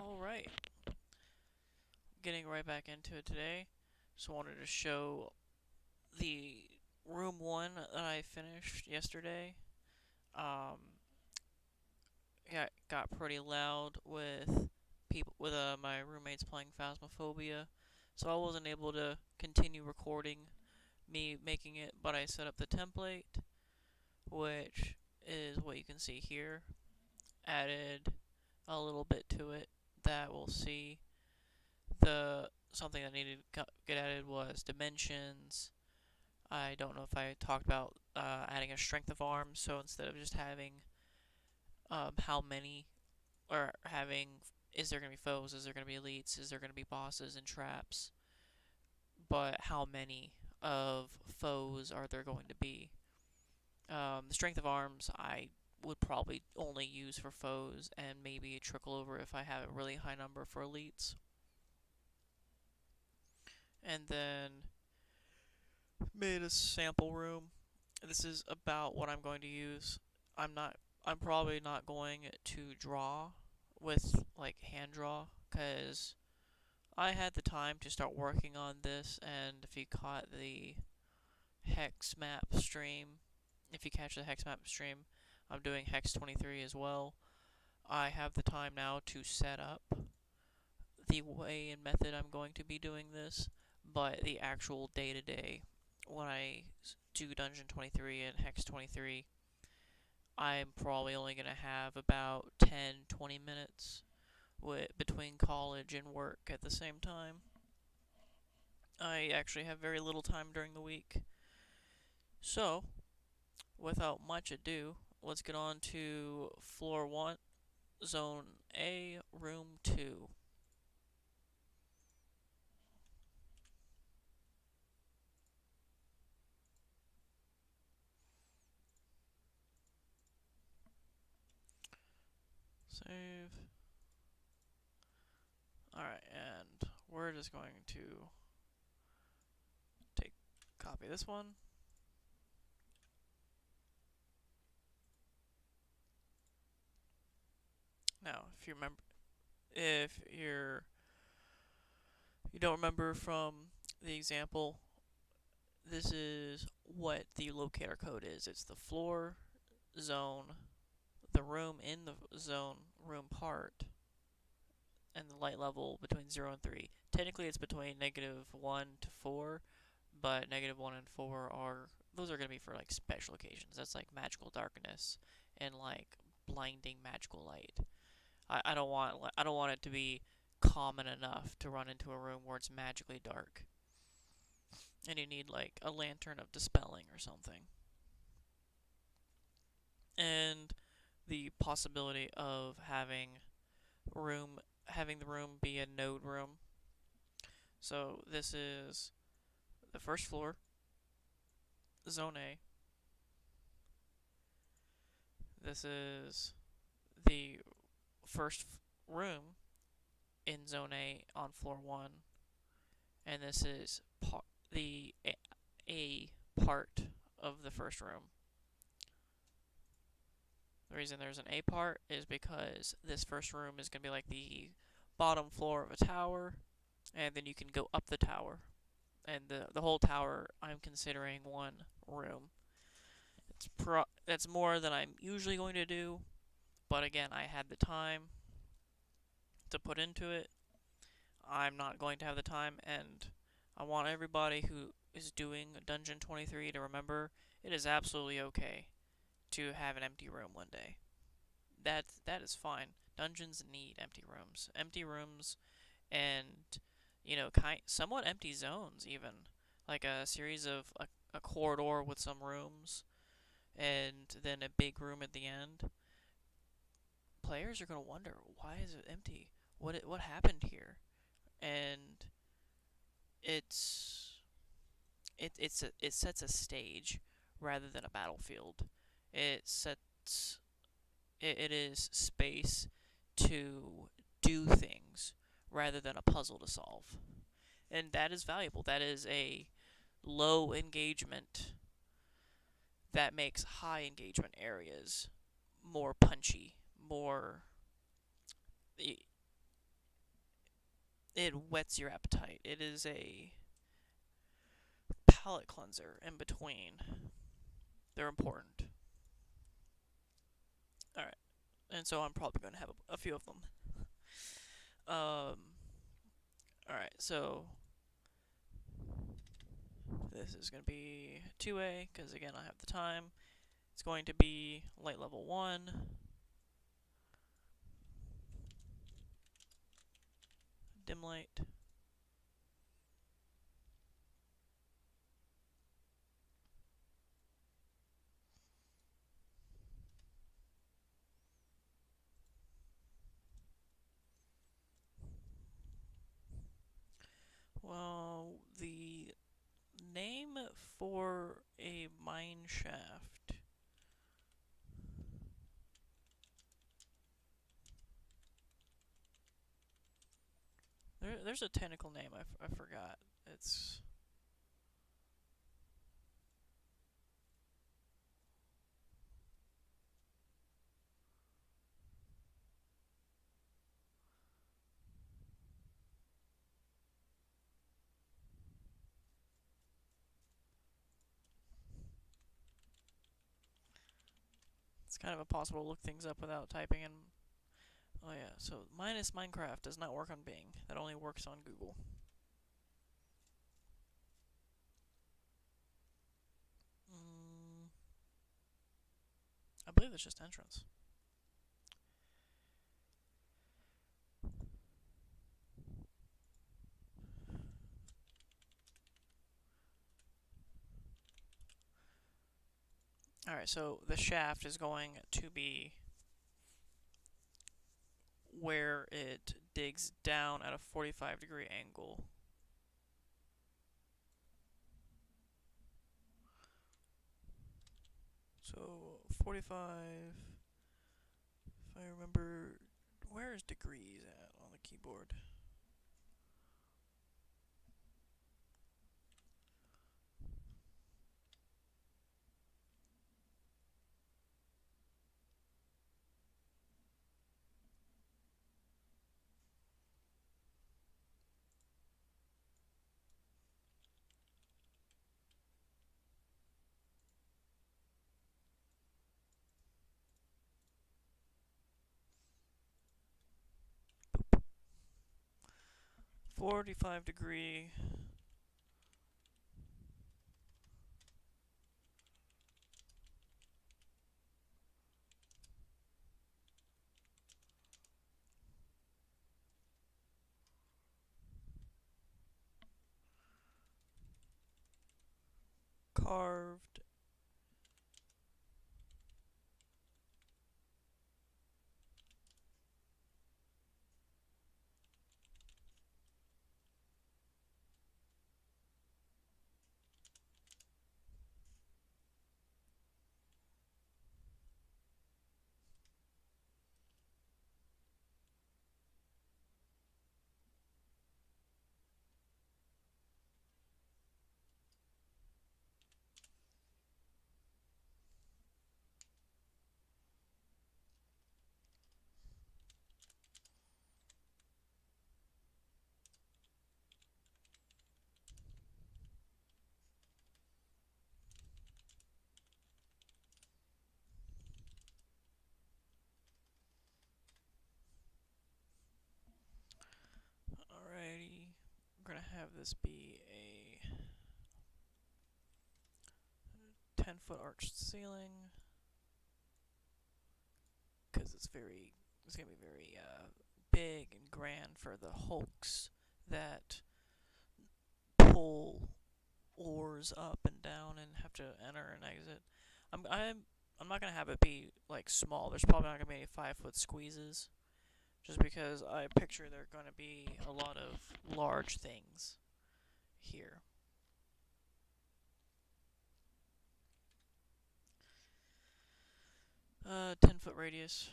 Alright, getting right back into it today. Just wanted to show the room 1 that I finished yesterday. Got pretty loud with my roommates playing Phasmophobia, so I wasn't able to continue recording me making it, but I set up the template, which is what you can see here. Added a little bit to it that we'll see. The something that needed to get added was dimensions. I don't know if I talked about adding a strength of arms, so instead of just having how many, or having, is there going to be foes, is there going to be elites, is there going to be bosses and traps, but how many of foes are there going to be. The strength of arms I would probably only use for foes and maybe trickle over if I have a really high number for elites. And then made a sample room. This is about what I'm going to use. I'm probably not going to draw with like hand draw, because I had the time to start working on this, and if you caught the hex map stream, if you catch the hex map stream, I'm doing Hex23 as well. I have the time now to set up the way and method I'm going to be doing this, but the actual day-to-day, when I do Dungeon23 and Hex23, I'm probably only going to have about 10-20 minutes between college and work at the same time. I actually have very little time during the week. So, without much ado, let's get on to Floor 1, Zone A, Room 2. Save. Alright, and we're just going to copy this one. Now, if you don't remember from the example, this is what the locator code is. It's the floor, zone, the room in the zone, room part, and the light level between 0 and 3. Technically, it's between -1 to 4, but -1 and 4 those are going to be for like special occasions. That's like magical darkness and like blinding magical light. I don't want it to be common enough to run into a room where it's magically dark and you need like a lantern of dispelling or something. And the possibility of having the room be a node room. So this is the first floor, Zone A. This is the first room in Zone A on floor 1, and this is the A part of the first room. The reason there's an A part is because this first room is going to be like the bottom floor of a tower, and then you can go up the tower. And the whole tower I'm considering one room. That's more than I'm usually going to do, but again, I had the time to put into it. I'm not going to have the time, and I want everybody who is doing Dungeon23 to remember it is absolutely okay to have an empty room one day. That is fine. Dungeons need empty rooms. Empty rooms and, somewhat empty zones even. Like a series of a corridor with some rooms and then a big room at the end. Players are going to wonder, why is it empty? What happened here? And it sets a stage rather than a battlefield. It is space to do things rather than a puzzle to solve. And that is valuable. That is a low engagement that makes high engagement areas more punchy, more it whets your appetite. It is a palate cleanser in between. They're important. Alright, and so I'm probably going to have a few of them. Alright, so this is going to be 2A, because again, I have the time. It's going to be light level 1. Dim light. Well, the name for a mine shaft. There's a technical name, I forgot. It's kind of impossible to look things up without typing in. Oh yeah, so minus Minecraft does not work on Bing. That only works on Google. I believe it's just entrance. Alright, so the shaft is going to be where it digs down at a 45-degree angle. So 45, if I remember, where is degrees at on the keyboard? Boop. 45-degree. Carved. Alrighty. We're gonna have this be a 10-foot arched ceiling. Because it's gonna be very big and grand for the hulks that pull ores up and down and have to enter and exit. I'm not gonna have it be like small. There's probably not gonna be any 5-foot squeezes, just because I picture there are gonna be a lot of large things here. 10-foot radius.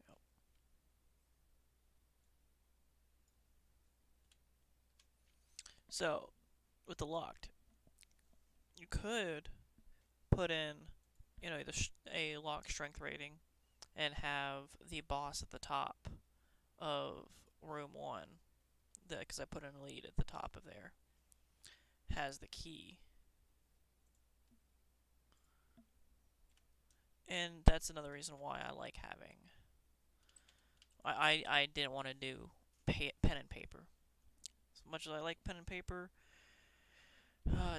Yep. So, with the locked, you could put in, a lock strength rating and have the boss at the top of room 1, because I put in a lead at the top of there, has the key. And that's another reason why I like having... I didn't want to do pen and paper. As much as I like pen and paper,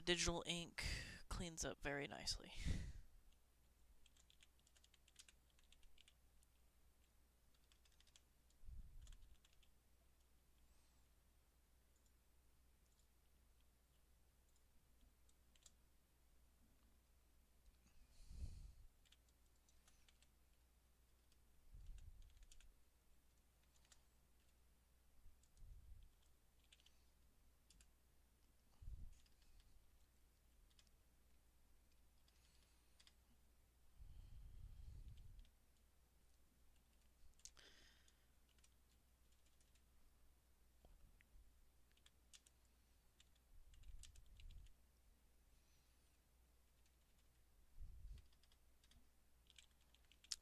digital ink cleans up very nicely.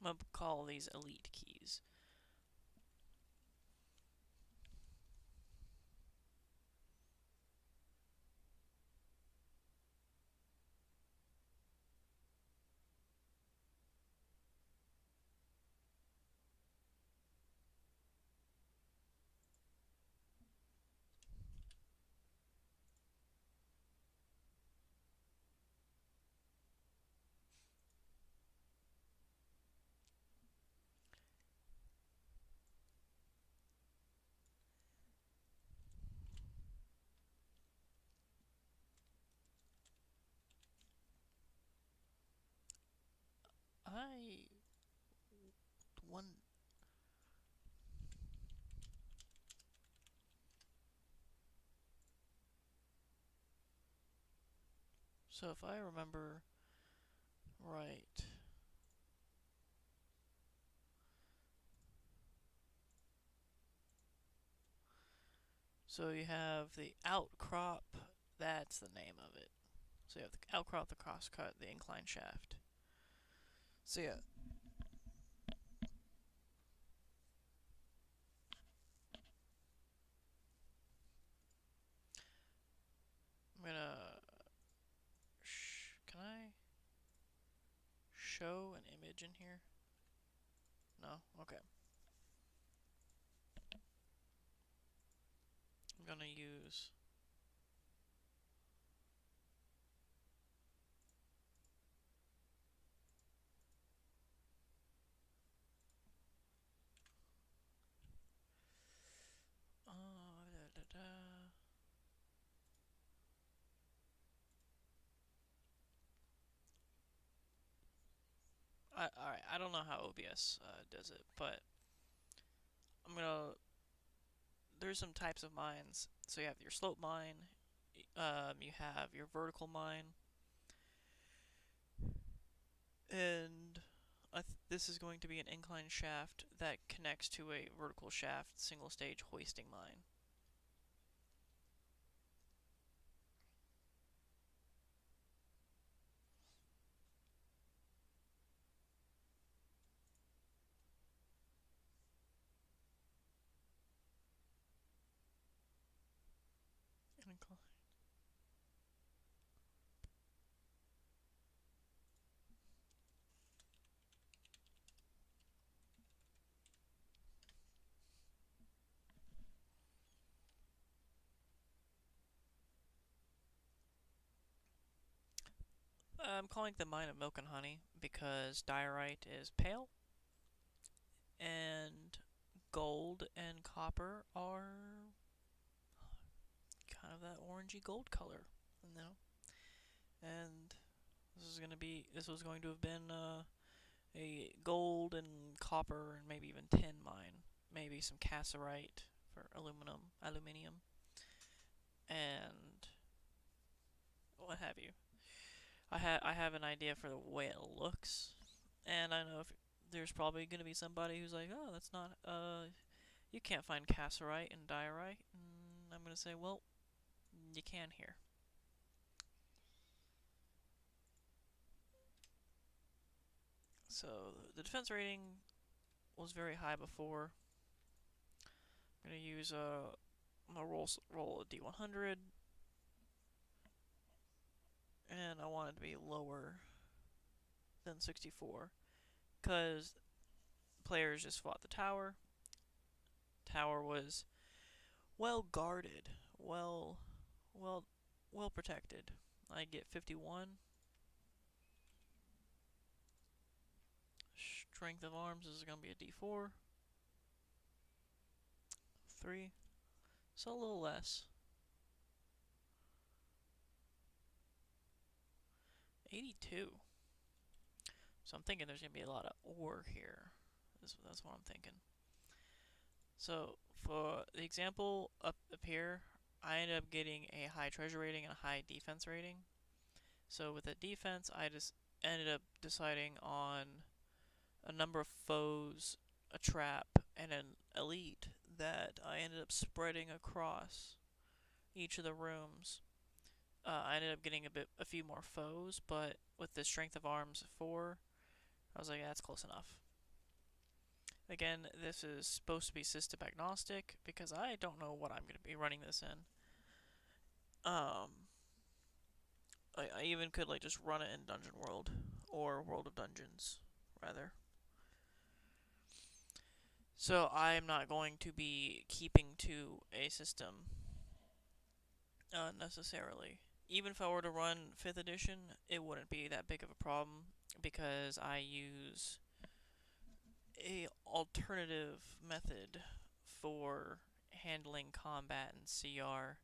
I'm going to call these elite keys. I... one... So if I remember right... So you have the outcrop, that's the name of it. So you have the outcrop, the crosscut, the incline shaft. So yeah. I'm gonna... can I show an image in here? No? Okay. I'm gonna use... da, da, da. Alright, I don't know how OBS does it, but I'm gonna... There's some types of mines. So you have your slope mine, you have your vertical mine, and this is going to be an incline shaft that connects to a vertical shaft single stage hoisting mine. I'm calling it the mine of milk and honey because diorite is pale and gold and copper are kind of that orangey gold color, you know. And this was going to have been a gold and copper and maybe even tin mine, maybe some cassiterite for aluminium, and what have you. I have an idea for the way it looks, and I know if there's probably going to be somebody who's like, oh, that's not you can't find cassiterite and diorite, and I'm going to say, well, you can here. So the defense rating was very high before. I'm gonna use I'm gonna roll a D100, and I want it to be lower than 64, because players just fought the tower. Tower was well guarded, well, well protected. I get 51. Strength of arms is gonna be a D4. 3. So a little less. 82. So I'm thinking there's gonna be a lot of ore here. That's what I'm thinking. So for the example up here, I ended up getting a high treasure rating and a high defense rating. So with the defense, I just ended up deciding on a number of foes, a trap, and an elite that I ended up spreading across each of the rooms. I ended up getting a few more foes, but with the strength of arms 4, I was like, yeah, that's close enough. Again, this is supposed to be system agnostic because I don't know what I'm going to be running this in. I even could like just run it in Dungeon World or World of Dungeons, rather. So I'm not going to be keeping to a system necessarily. Even if I were to run 5th edition, it wouldn't be that big of a problem because I use a alternative method for handling combat and CR.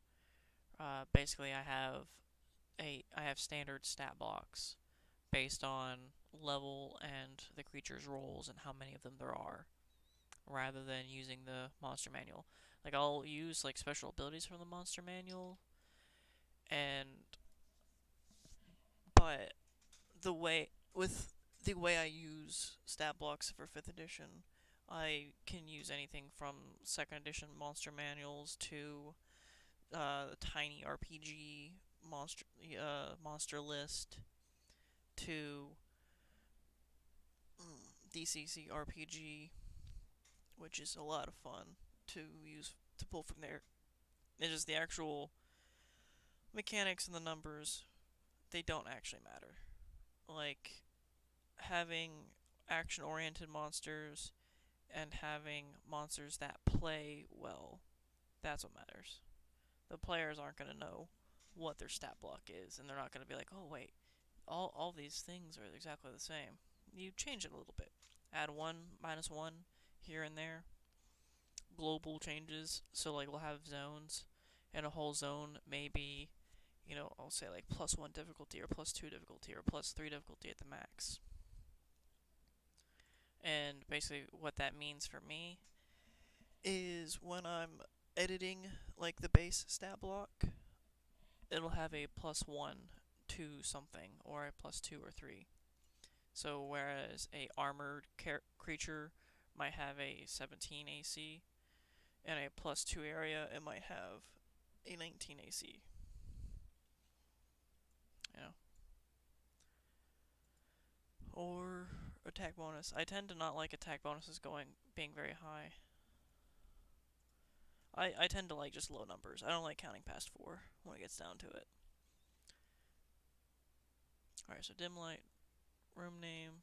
Basically, I have standard stat blocks based on level and the creature's rolls and how many of them there are, rather than using the monster manual. Like I'll use like special abilities from the monster manual, and but the way I use stat blocks for 5th edition, I can use anything from 2nd edition monster manuals to the tiny RPG monster list to DCC RPG, which is a lot of fun to use to pull from there. It's just the actual mechanics and the numbers, they don't actually matter. Like having action oriented monsters and having monsters that play well, that's what matters. The players aren't going to know what their stat block is, and they're not going to be like, oh, wait, all these things are exactly the same. You change it a little bit. Add 1, -1 here and there. Global changes, so like we'll have zones, and a whole zone may be, I'll say like +1 difficulty, or +2 difficulty, or +3 difficulty at the max. And basically, what that means for me is when I'm editing like the base stat block, it'll have a +1 to something, or a +2 or 3. So whereas a armored creature might have a 17 AC, and a +2 area, it might have a 19 AC. You know, or attack bonus. I tend to not like attack bonuses being very high. I tend to like just low numbers. I don't like counting past 4 when it gets down to it. Alright, so dim light, room name.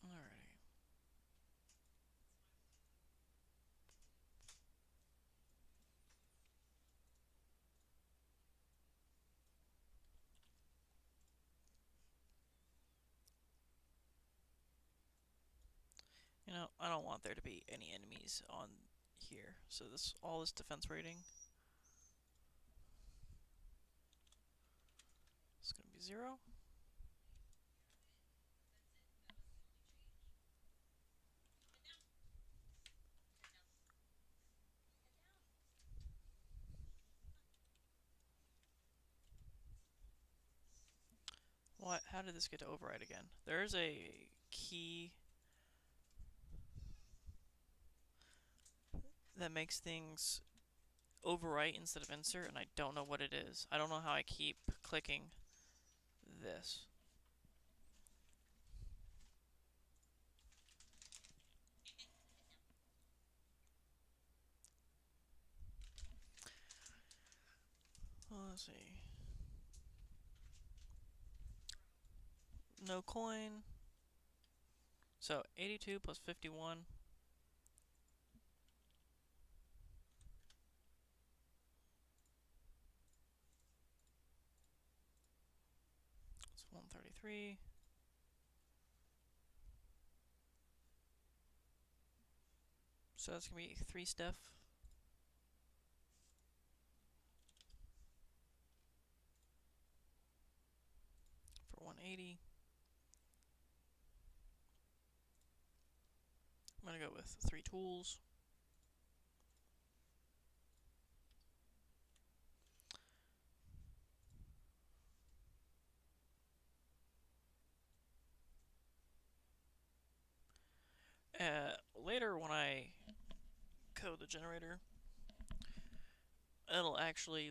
Alrighty. I don't want there to be any enemies on here. So all this defense rating. 0? What? How did this get to override again? There's a key that makes things overwrite instead of insert, and I don't know what it is. I don't know how I keep clicking this. Let's see. No coin. So 82 plus 51. It's 133. So that's going to be 3 stuff. For 180. I'm going to go with 3 tools. Later when I code the generator, it'll actually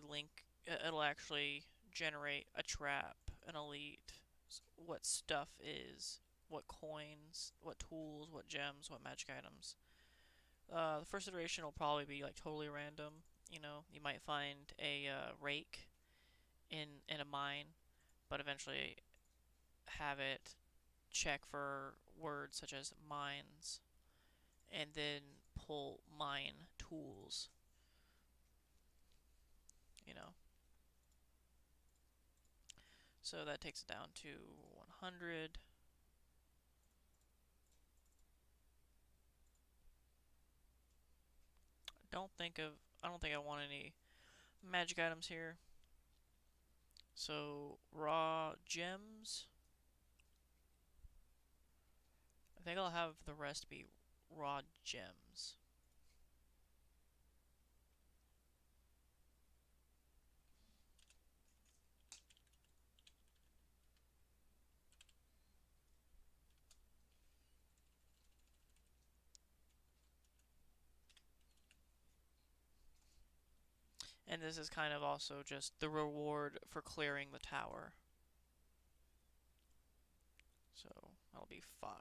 generate a trap, an elite, what stuff is, what coins, what tools, what gems, what magic items. The first iteration will probably be like totally random. You know, you might find a rake in a mine, but eventually have it check for words such as mines, and then pull mine tools. You know, so that takes it down to 100. I don't think I want any magic items here. So raw gems. I think I'll have the rest be raw gems. And this is kind of also just the reward for clearing the tower. So that'll be 5.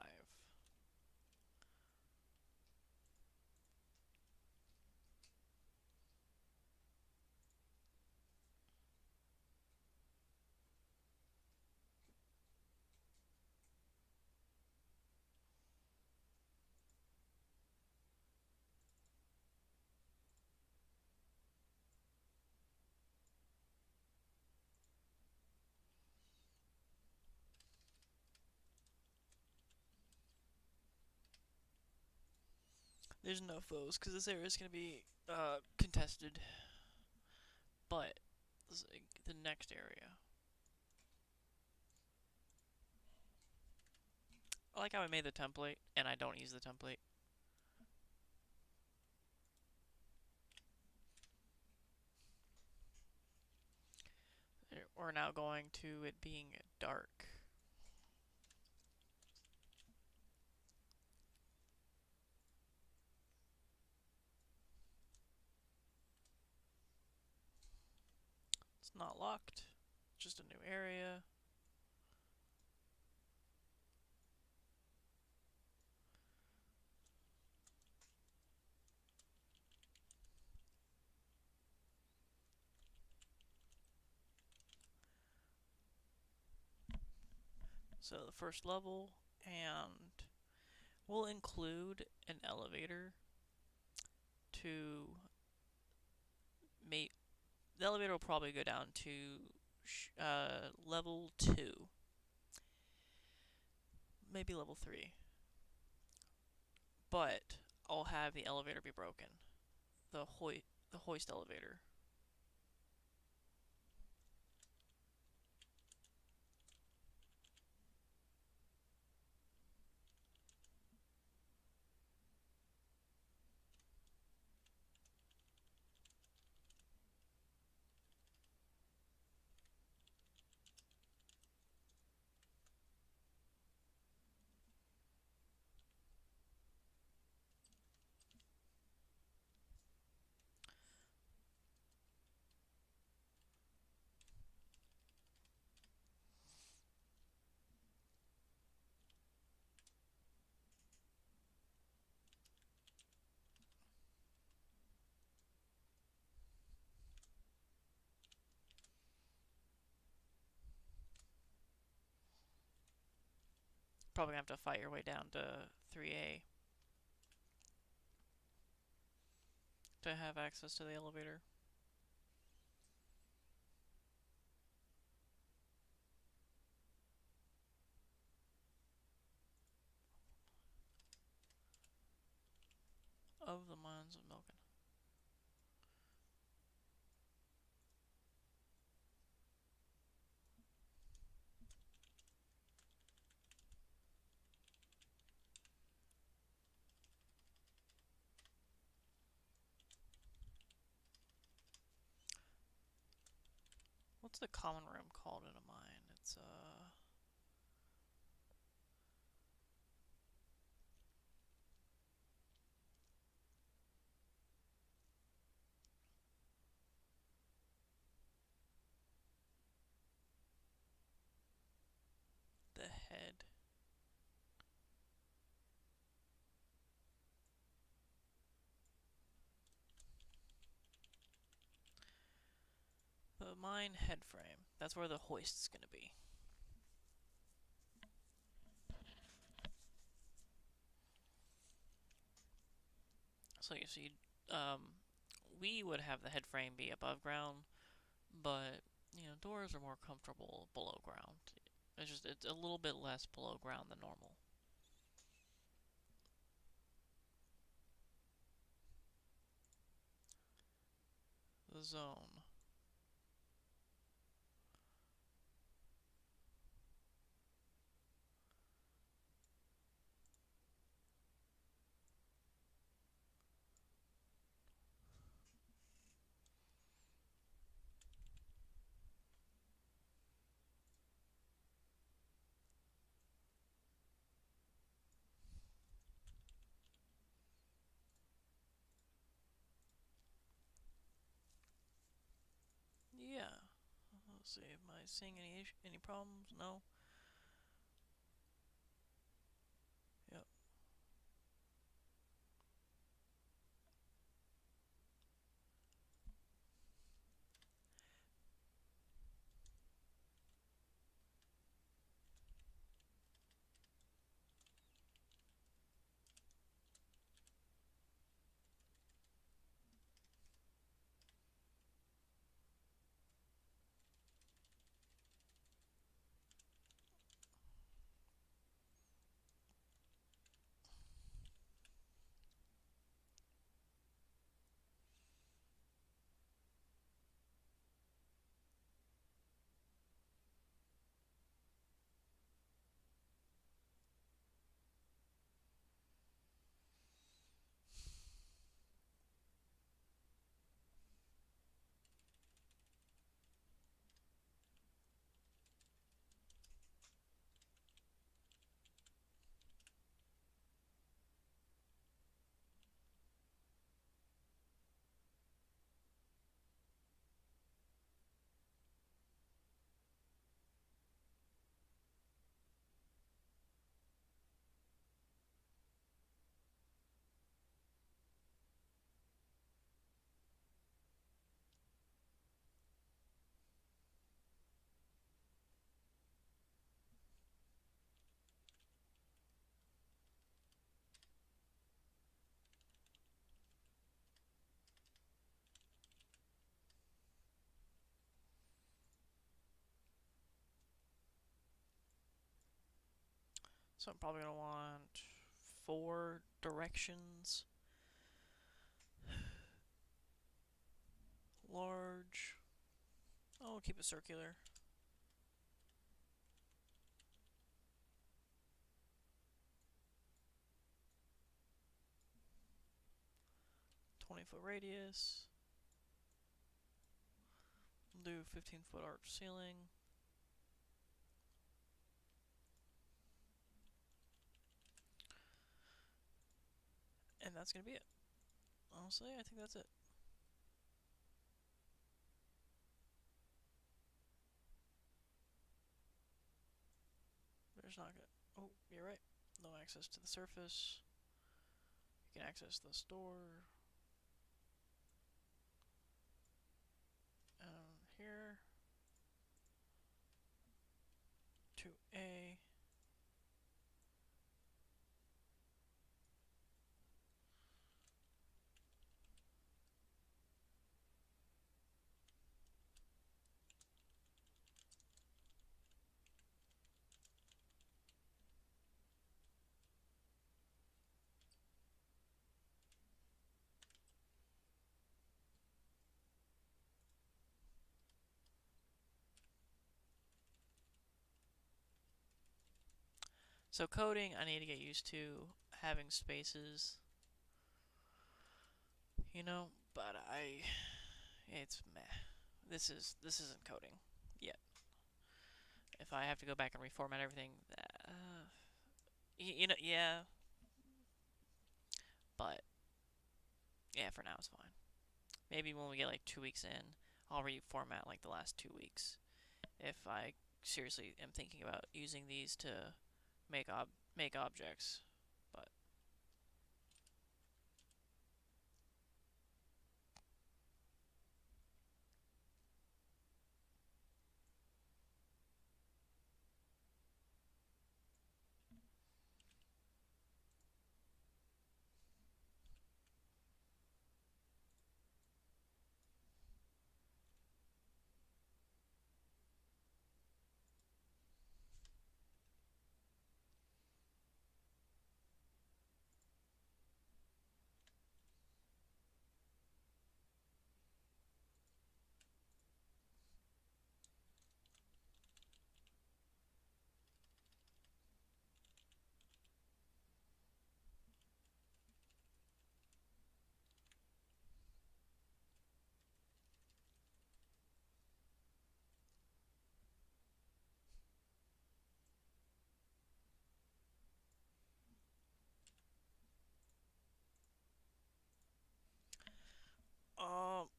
There's no foes because this area is going to be contested. But this is the next area. I like how I made the template and I don't use the template. We're now going to it being dark. It's not locked, just a new area. So the first level, and we'll include an elevator to make. The elevator will probably go down to level 2, maybe level 3. But I'll have the elevator be broken. The hoist elevator. Probably gonna have to fight your way down to 3A to have access to the elevator. Of the Mines of Milken. What's the common room called in a mine? It's the head. The mine head frame. That's where the hoist's gonna be. So you see, we would have the head frame be above ground, but doors are more comfortable below ground. It's a little bit less below ground than normal. The zone. Yeah. Let's see. Am I seeing any problems? No. Yep. So I'm probably gonna want 4 directions. Large. Oh, keep it circular. 20-foot radius. Do 15-foot arch ceiling. And that's gonna be it. Honestly, I think that's it. There's not gonna. Oh, you're right. No access to the surface. You can access the store. Here. 2A. So coding, I need to get used to having spaces, you know, but it's meh. This isn't coding yet. If I have to go back and reformat everything, you know, yeah, but yeah, for now it's fine. Maybe when we get like 2 weeks in, I'll reformat like the last 2 weeks. If I seriously am thinking about using these to make make objects, but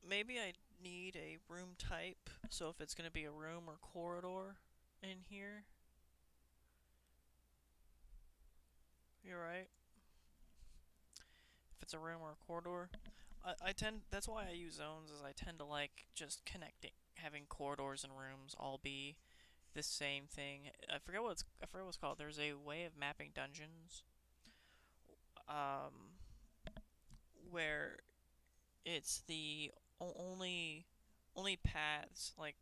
maybe I need a room type. So if it's gonna be a room or corridor in here, you're right. If it's a room or a corridor, I tend. That's why I use zones. Is I tend to like just connecting, having corridors and rooms all be the same thing. I forget what it's called. There's a way of mapping dungeons, um, where it's the only paths like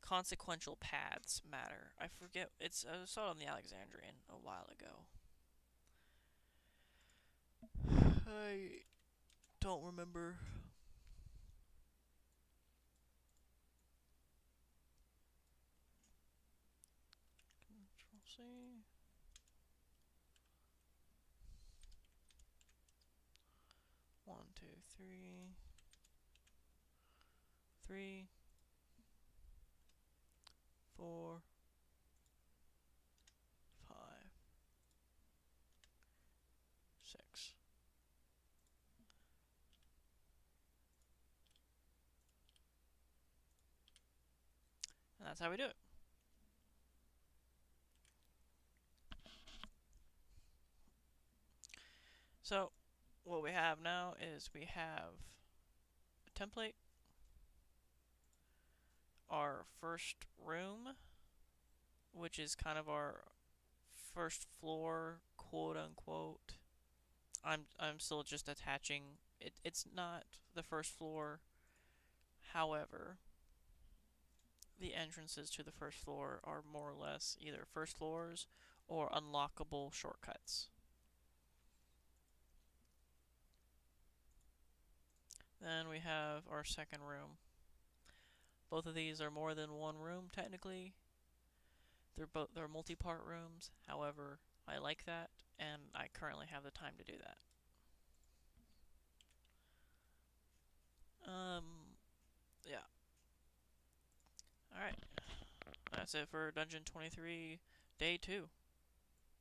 consequential paths matter. I forget. I saw it on the Alexandrian a while ago. I don't remember. Control C. 1, 2, 3, 3, 4, 5, 6. And that's how we do it. So, what we have now is we have a template, our first room, which is kind of our first floor, quote unquote. I'm still just attaching it. It's not the first floor. However, the entrances to the first floor are more or less either first floors or unlockable shortcuts. Then we have our second room. Both of these are more than one room technically. They're multi-part rooms. However, I like that and I currently have the time to do that. Um yeah. All right. That's it for Dungeon 23 Day 2.